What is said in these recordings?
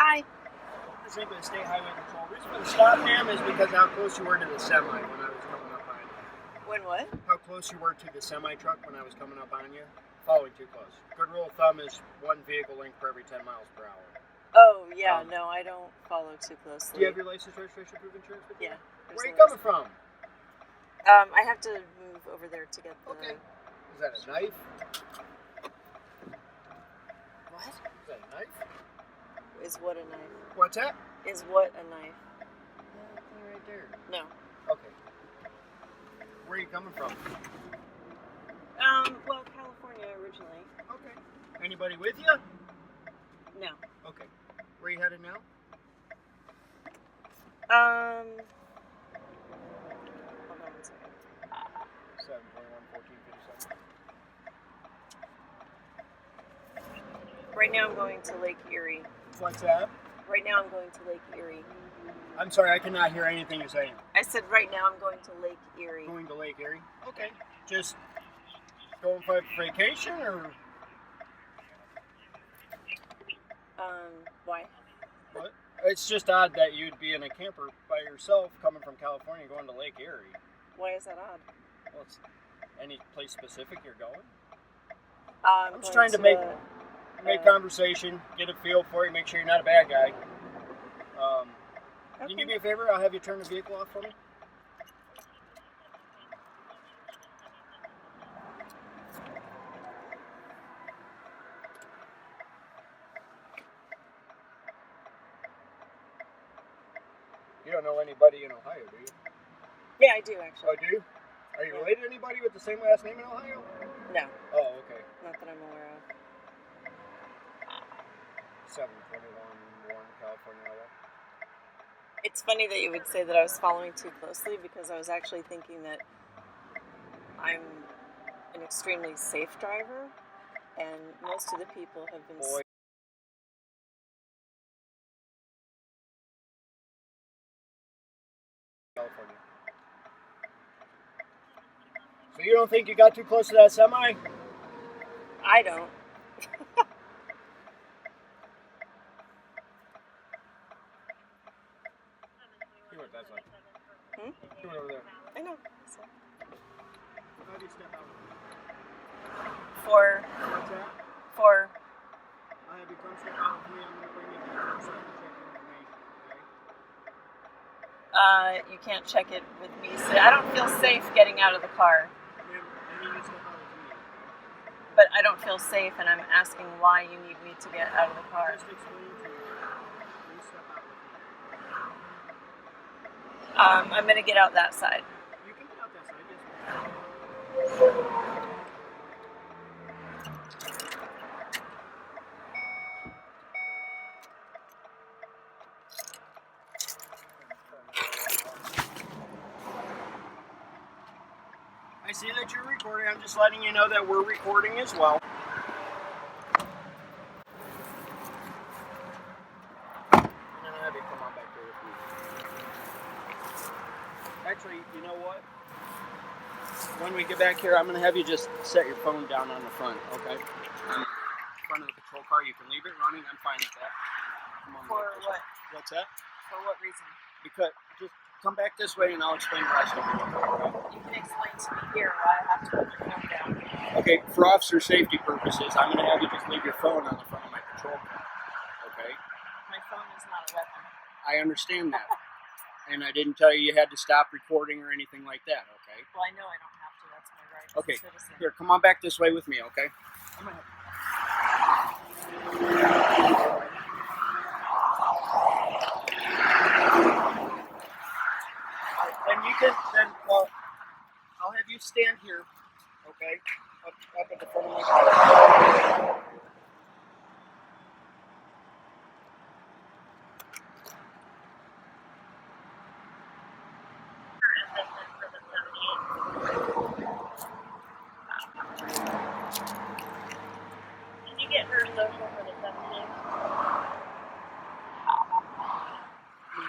Hi. This ain't the state highway patrol. The reason for the stop, ma'am, is because how close you were to the semi when I was coming up on you. When what? How close you were to the semi truck when I was coming up on you. Following too close. Good rule of thumb is one vehicle length per every 10 miles per hour. Oh, yeah, no, I don't follow too closely. Do you have your license, registration, proof, insurance with you? Yeah. Where are you coming from? I have to move over there to get the... Okay. Is that a knife? What? Is that a knife? Is what a knife? What's that? Is what a knife? Right there. No. Okay. Where are you coming from? Well, California originally. Okay. Anybody with you? No. Okay. Where are you headed now? Hold on a second. 721-1457. Right now I'm going to Lake Erie. What's that? Right now I'm going to Lake Erie. I'm sorry, I cannot hear anything you're saying. I said right now I'm going to Lake Erie. Going to Lake Erie? Okay. Just going for vacation or? Why? What? It's just odd that you'd be in a camper by yourself coming from California going to Lake Erie. Why is that odd? Well, it's any place specific you're going? I'm just trying to make conversation, get a feel for it, make sure you're not a bad guy. Can you do me a favor? I'll have you turn the vehicle off for me. You don't know anybody in Ohio, do you? Yeah, I do actually. Oh, do you? Are you related to anybody with the same last name in Ohio? No. Oh, okay. Not that I'm aware of. 721 Warren, California. It's funny that you would say that I was following too closely because I was actually thinking that I'm an extremely safe driver, and most of the people have been... California. So you don't think you got too close to that semi? I don't. See what that's like. See what over there. I know. So. How do you step out? What's that? I have you come step out with me. I'm going to bring you back so I can check your information, okay? You can't check it with me. So I don't feel safe getting out of the car. Ma'am, I need you to step out with me. But I don't feel safe, and I'm asking why you need me to get out of the car. Just explain to me. Please step out with me. I'm going to get out that side. You can get out that side, yes. I see that you're recording. I'm just letting you know that we're recording as well. And then I'll have you come on back here with me. Actually, you know what? When we get back here, I'm going to have you just set your phone down on the front, okay? On the front of the patrol car. You can leave it running. I'm fine with that. Come on, For what? What's that? For what reason? Because just come back this way and I'll explain the rest of it. You can explain to me here why I have to put my phone down. Okay, for officer safety purposes, I'm going to have you just leave your phone on the front of my patrol car. Okay? My phone is not a weapon. I understand that. And I didn't tell you had to stop recording or anything like that, okay? Well, I know I don't have to. That's my right as Okay, a citizen. here, come on back this way with me, okay? I'm going to And you can, then, well, I'll have you stand here, okay? Up at the front of my car. Did you get her social for the 17th?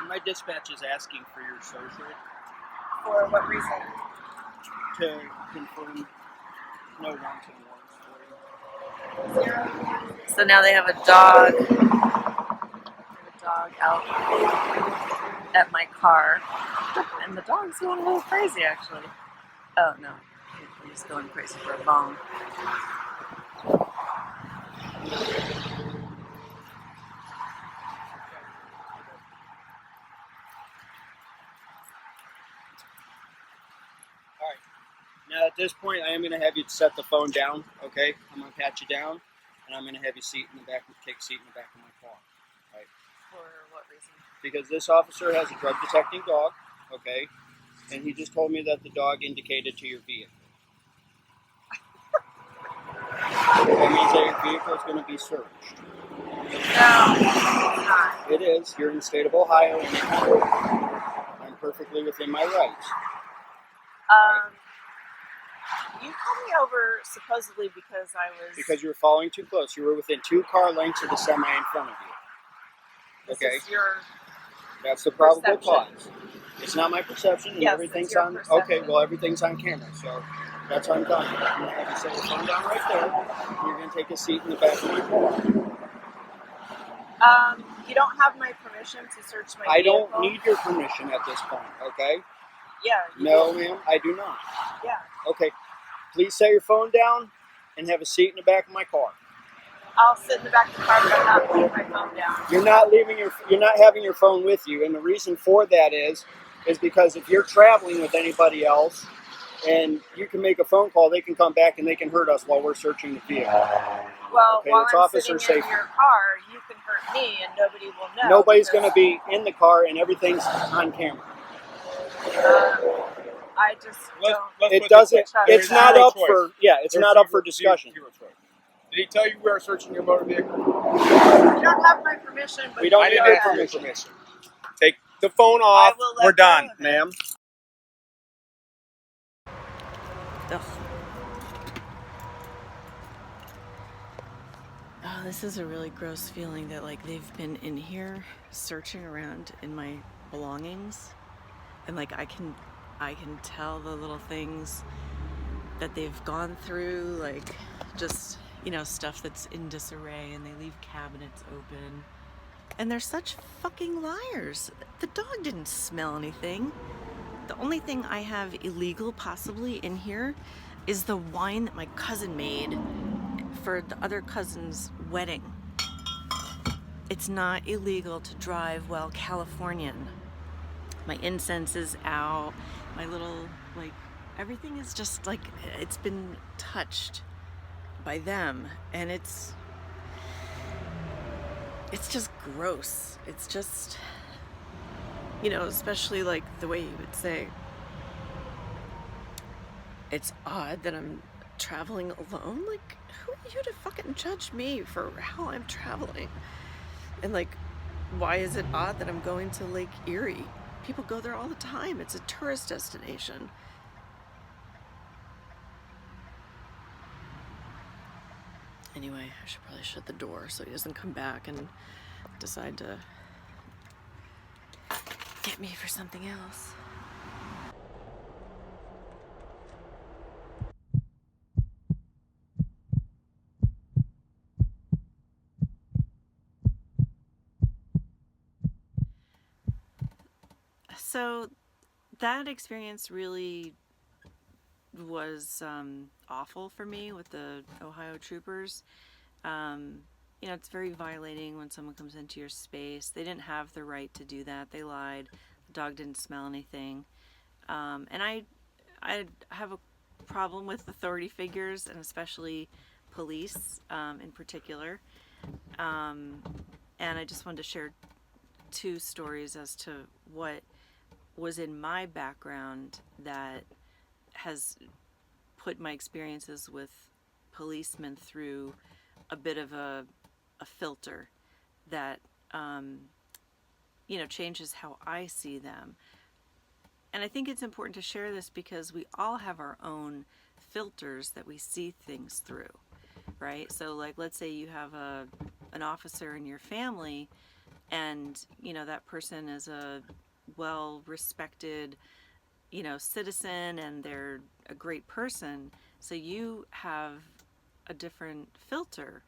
My dispatch is asking for your social For what reason? to confirm no wanted warrants for you. So now they have a dog dog out at my car, and the dog's going a little crazy actually. Oh no, he's going crazy for a bone. Alright. Now at this point, I am going to have you set the phone down, okay? I'm going to pat you down, and I'm going to have you take a seat in the back of my car. Right? For what reason? Because this officer has a drug detecting dog, okay? And he just told me that the dog indicated to your vehicle. That means that your vehicle is going to be searched. No, it's not. It is. You're in the state of Ohio, and I'm perfectly within my rights. You pulled me over supposedly because I was... Because you were following too close. You were within 2 car lengths of the semi in front of you. Okay? This is your That's the probable perception. cause. It's not my perception, and Yes, everything's it's your on. perception. Okay, well, everything's on camera, so that's what I'm telling you. I'm going to have you set your phone down right there. And you're going to take a seat in the back of my car. You don't have my permission to search my I vehicle? don't need your permission at this point, okay? Yeah. No, ma'am, I do not. Yeah. Okay, please set your phone down and have a seat in the back of my car. I'll sit in the back of the car, but I'm not putting my phone down. You're not having your phone with you, and the reason for that is because if you're traveling with anybody else and you can make a phone call, they can come back and they can hurt us while we're searching the vehicle. Well, okay, while it's I'm officer sitting safety. in your car, you can hurt me and nobody will know. Nobody's going to be in the car and everything's on camera. I just don't. It doesn't. It's not up for. Yeah, it's not up for discussion. Did he tell you we are searching your motor vehicle? You don't have my permission, but We don't I need didn't your have your permission. permission. Take the phone off. I will let We're done. go of it. Ma'am. Ugh. Oh, this is a really gross feeling that like they've been in here searching around in my belongings, and like I can tell the little things that they've gone through, like just, you know, stuff that's in disarray, and they leave cabinets open. And they're such fucking liars. The dog didn't smell anything. The only thing I have illegal possibly in here is the wine that my cousin made for the other cousin's wedding. It's not illegal to drive while Californian. My incense is out. My little, like, everything is just like, it's been touched by them. And it's just gross. It's just, you know, especially like the way you would say, it's odd that I'm traveling alone. Like, who are you to fucking judge me for how I'm traveling? And like, why is it odd that I'm going to Lake Erie? People go there all the time. It's a tourist destination. Anyway, I should probably shut the door so he doesn't come back and decide to get me for something else. So that experience really was awful for me with the Ohio troopers. You know, it's very violating when someone comes into your space. They didn't have the right to do that. They lied. The dog didn't smell anything. And I have a problem with authority figures, and especially police in particular. And I just wanted to share 2 stories as to what was in my background that has put my experiences with policemen through a bit of a filter that you know, changes how I see them. And I think it's important to share this because we all have our own filters that we see things through, right? So like, let's say you have an officer in your family, and you know, that person is a well-respected, you know, citizen, and they're a great person, so you have a different filter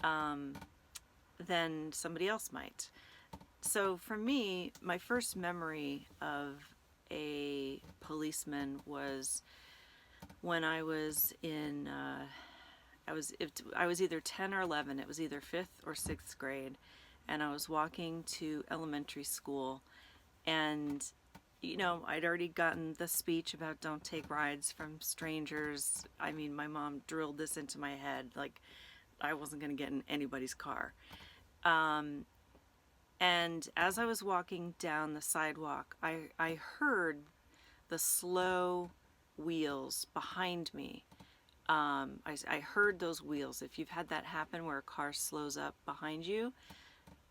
than somebody else might. So for me, my first memory of a policeman was when I was in, I was either 10 or 11. It was either 5th or 6th grade, and I was walking to elementary school, and I'd already gotten the speech about don't take rides from strangers. I mean, my mom drilled this into my head, like I wasn't going to get in anybody's car. And as I was walking down the sidewalk, I heard the slow wheels behind me. I heard those wheels. If you've had that happen where a car slows up behind you,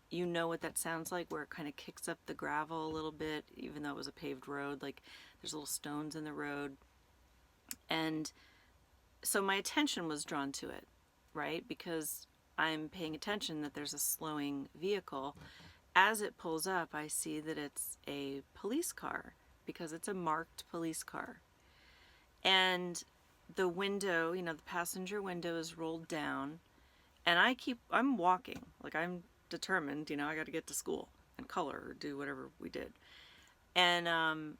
you know what that sounds like, where it kind of kicks up the gravel a little bit, even though it was a paved road. Like there's little stones in the road. And so my attention was drawn to it, right? Because I'm paying attention that there's a slowing vehicle. As it pulls up, I see that it's a police car because it's a marked police car. And the window, the passenger window is rolled down, and I'm walking. Like I'm determined, I got to get to school and color or do whatever we did. And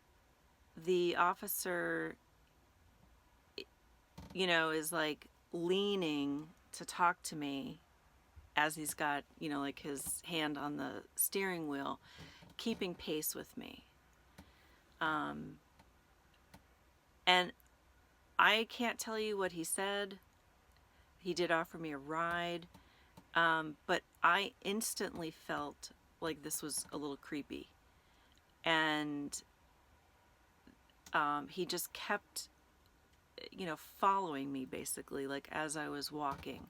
the officer, is like leaning to talk to me as he's got, like his hand on the steering wheel, keeping pace with me. And I can't tell you what he said. He did offer me a ride, but I instantly felt like this was a little creepy. And he just kept, following me basically, like as I was walking.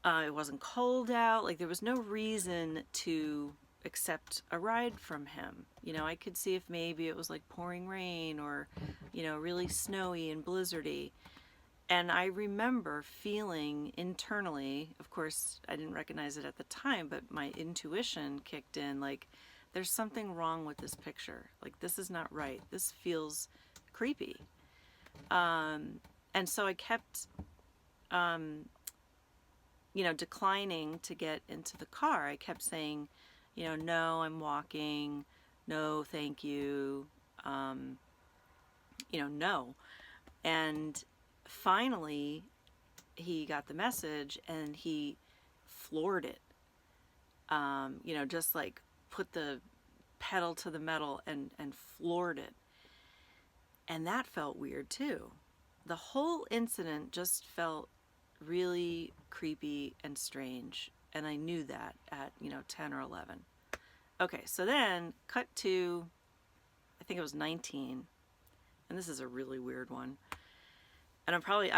It wasn't cold out, like there was no reason to accept a ride from him. I could see if maybe it was like pouring rain or, really snowy and blizzardy. And I remember feeling internally, of course, I didn't recognize it at the time, but my intuition kicked in, like, there's something wrong with this picture. Like, this is not right. This feels creepy. And so I kept, declining to get into the car. I kept saying, no, I'm walking. No, thank you. No. And finally, he got the message and he floored it. Just like put the pedal to the metal and floored it. And that felt weird too. The whole incident just felt really creepy and strange. And I knew that at, 10 or 11. Okay, so then cut to, I think it was 19. And this is a really weird one. And I'm probably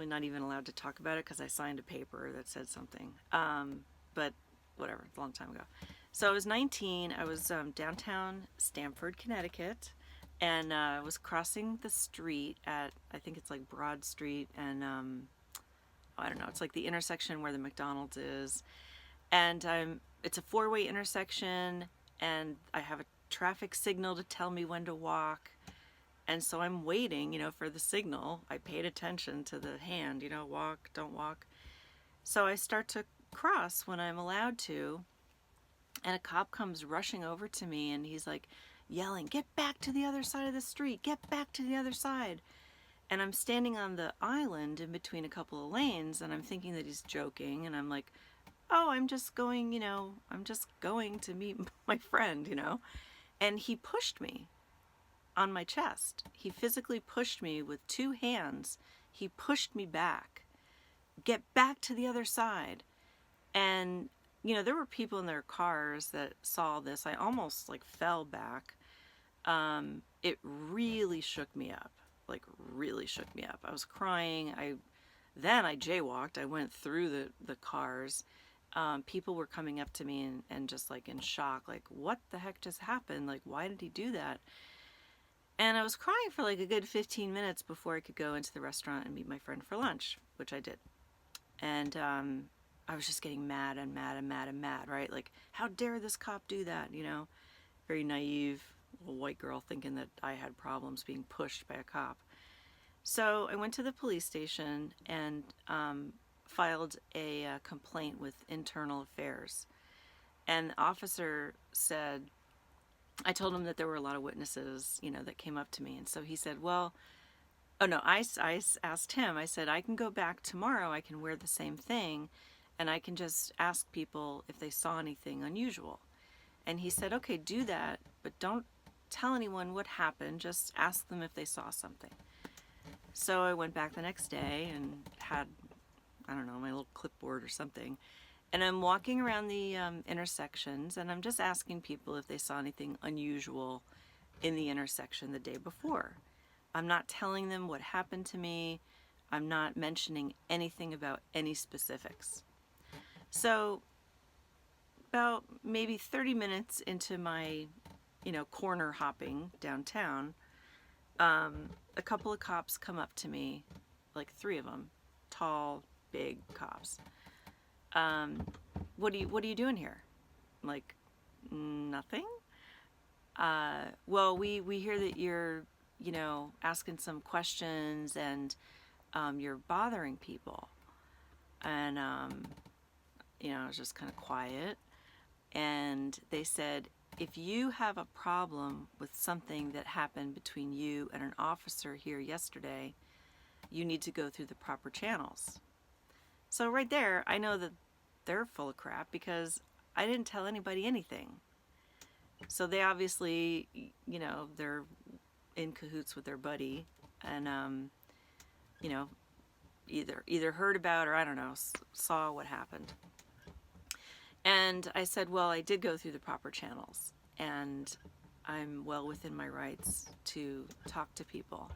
not even allowed to talk about it because I signed a paper that said something. But whatever, it's a long time ago. So I was 19. I was downtown Stamford, Connecticut, and I was crossing the street at, I think it's like Broad Street, and I don't know, it's like the intersection where the McDonald's is. And it's a 4-way intersection, and I have a traffic signal to tell me when to walk. And so I'm waiting, for the signal. I paid attention to the hand, walk, don't walk. So I start to cross when I'm allowed to. And a cop comes rushing over to me and he's like yelling, "Get back to the other side of the street, get back to the other side." And I'm standing on the island in between a couple of lanes and I'm thinking that he's joking. And I'm like, oh, I'm just going to meet my friend, And he pushed me on my chest. He physically pushed me with 2 hands. He pushed me back. Get back to the other side. And, there were people in their cars that saw this. I almost fell back. It really shook me up. Really shook me up. I was crying. Then I jaywalked. I went through the cars. People were coming up to me and just in shock. What the heck just happened? Why did he do that? And I was crying for a good 15 minutes before I could go into the restaurant and meet my friend for lunch, which I did. And I was just getting mad and mad and mad and mad, right? How dare this cop do that, Very naive little white girl thinking that I had problems being pushed by a cop. So I went to the police station and filed a complaint with Internal Affairs. And the officer said, I told him that there were a lot of witnesses, that came up to me. And so he said, well, oh no, I asked him, I said, I can go back tomorrow, I can wear the same thing, and I can just ask people if they saw anything unusual. And he said, okay, do that, but don't tell anyone what happened, just ask them if they saw something. So I went back the next day and had, I don't know, my little clipboard or something. And I'm walking around the intersections, and I'm just asking people if they saw anything unusual in the intersection the day before. I'm not telling them what happened to me. I'm not mentioning anything about any specifics. So about maybe 30 minutes into my, corner hopping downtown, a couple of cops come up to me, like 3 of them, tall, big cops. What are you doing here? I'm like, nothing. Well, we hear that you're, asking some questions, and you're bothering people. And I was just kind of quiet. And they said, if you have a problem with something that happened between you and an officer here yesterday, you need to go through the proper channels. So right there, I know that they're full of crap because I didn't tell anybody anything. So they obviously, they're in cahoots with their buddy, and either heard about, or I don't know, saw what happened. And I said, well, I did go through the proper channels, and I'm well within my rights to talk to people.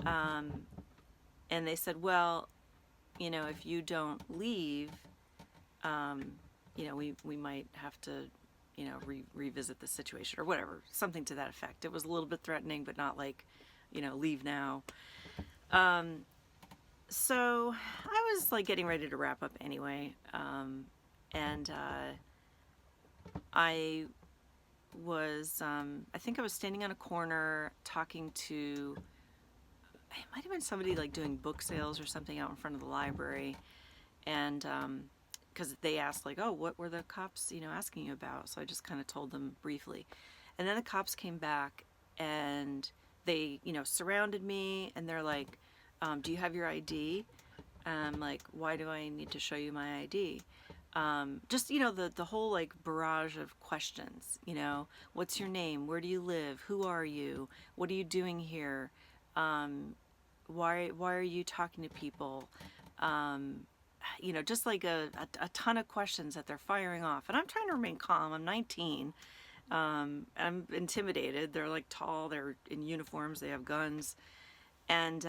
And they said, well, if you don't leave, we might have to, revisit the situation or whatever, something to that effect. It was a little bit threatening, but not like, leave now. So I was like getting ready to wrap up anyway. And I was, I think I was standing on a corner talking to, it might have been somebody like doing book sales or something out in front of the library. And because they asked like, oh, what were the cops, asking you about? So I just kind of told them briefly. And then the cops came back, and they, surrounded me, and they're like, do you have your ID? Like, why do I need to show you my ID? Just, the whole like barrage of questions, what's your name? Where do you live? Who are you? What are you doing here? Why are you talking to people? Just like a ton of questions that they're firing off. And I'm trying to remain calm. I'm 19. I'm intimidated. They're like tall, they're in uniforms, they have guns. And,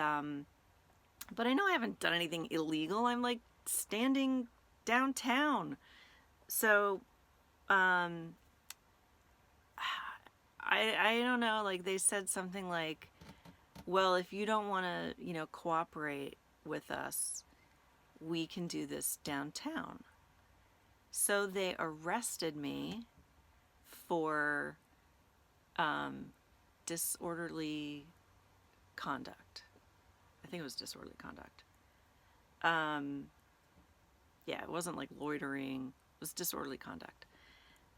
but I know I haven't done anything illegal. I'm like standing downtown. So, I don't know, like they said something like, well, if you don't want to, cooperate with us, we can do this downtown. So they arrested me for disorderly conduct. I think it was disorderly conduct. Yeah, it wasn't like loitering. It was disorderly conduct.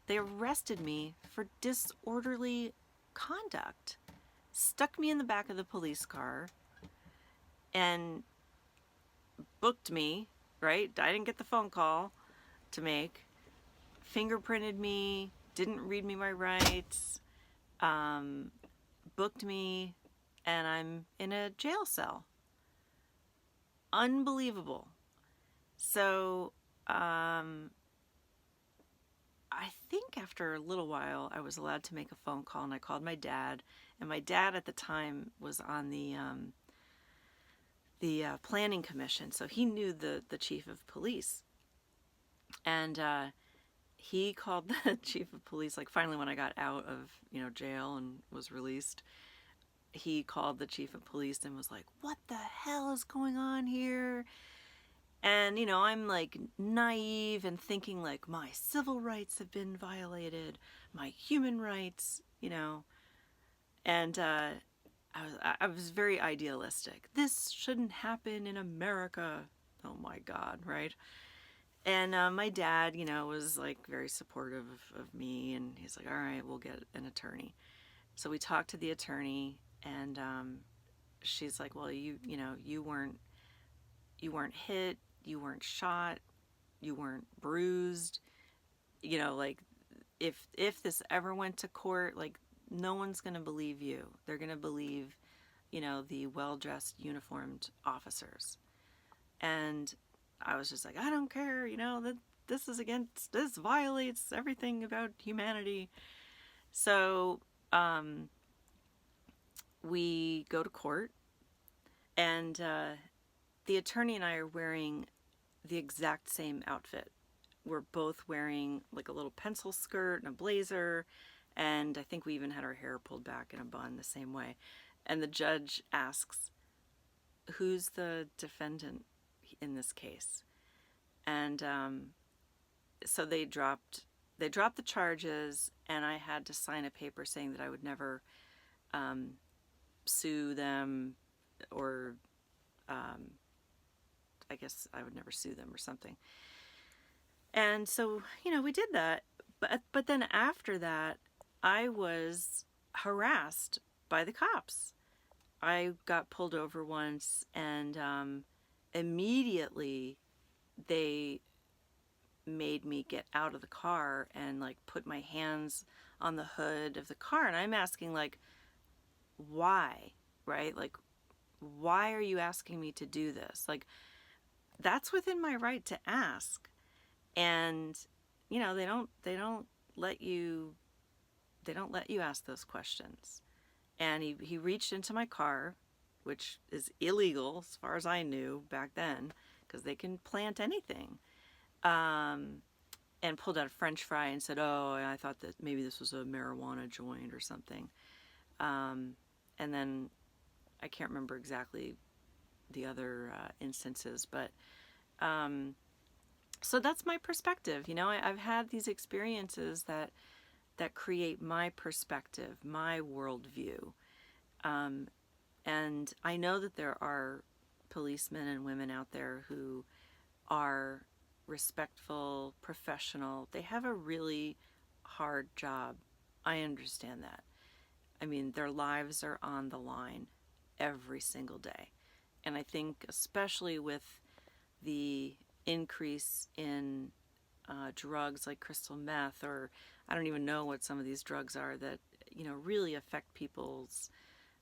They arrested me for disorderly conduct, stuck me in the back of the police car, and booked me, right? I didn't get the phone call to make. Fingerprinted me, didn't read me my rights, booked me, and I'm in a jail cell. Unbelievable. So, I think after a little while, I was allowed to make a phone call, and I called my dad. And my dad at the time was on the planning commission, so he knew the chief of police. And he called the chief of police, like finally when I got out of jail and was released. He called the chief of police and was like, "What the hell is going on here?" And, I'm like naive and thinking like my civil rights have been violated, my human rights, and I was very idealistic. This shouldn't happen in America. Oh my God, right? And my dad, you know, was like very supportive of me, and he's like, all right, we'll get an attorney. So we talked to the attorney, and she's like, well, you know, you weren't hit, you weren't shot, you weren't bruised. You know, like if this ever went to court, like no one's going to believe you. They're going to believe, you know, the well-dressed uniformed officers. And I was just like, I don't care, you know, that this violates everything about humanity. So we go to court, and the attorney and I are wearing the exact same outfit. We're both wearing like a little pencil skirt and a blazer, and I think we even had our hair pulled back in a bun the same way. And the judge asks, who's the defendant in this case? And so they dropped the charges, and I had to sign a paper saying that I would never sue them, or I guess I would never sue them or something. And so, you know, we did that. But then after that, I was harassed by the cops. I got pulled over once, and immediately they made me get out of the car and like put my hands on the hood of the car. And I'm asking, like, why? Right? Like, why are you asking me to do this? Like, that's within my right to ask. And you know, they don't let you ask those questions. And he reached into my car, which is illegal as far as I knew back then, because they can plant anything, and pulled out a French fry and said, oh, I thought that maybe this was a marijuana joint or something. And then I can't remember exactly the other instances, but so that's my perspective. You know, I've had these experiences that create my perspective, my worldview. And I know that there are policemen and women out there who are respectful, professional. They have a really hard job. I understand that. I mean, their lives are on the line every single day. And I think, especially with the increase in drugs like crystal meth, or I don't even know what some of these drugs are that, you know, really affect people's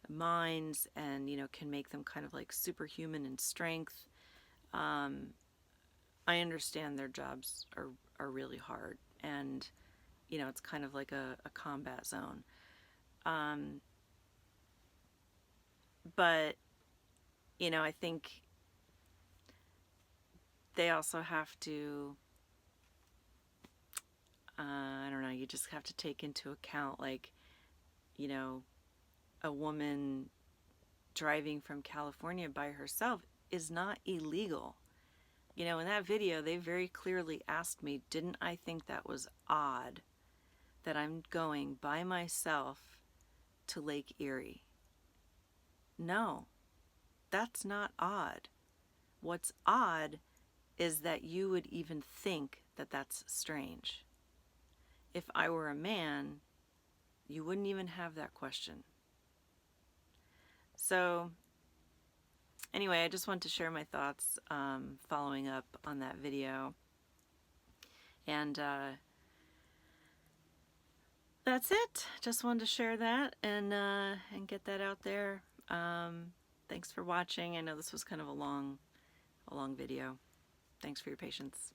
minds and, you know, can make them kind of like superhuman in strength. I understand their jobs are really hard, and, you know, it's kind of like a combat zone. But, you know, I think they also have to, I don't know, you just have to take into account, like, you know, a woman driving from California by herself is not illegal. You know, in that video, they very clearly asked me, didn't I think that was odd that I'm going by myself to Lake Erie? No, that's not odd. What's odd is that you would even think that that's strange. If I were a man, you wouldn't even have that question. So, anyway, I just wanted to share my thoughts following up on that video. And that's it. Just wanted to share that and get that out there. Thanks for watching. I know this was kind of a long video. Thanks for your patience.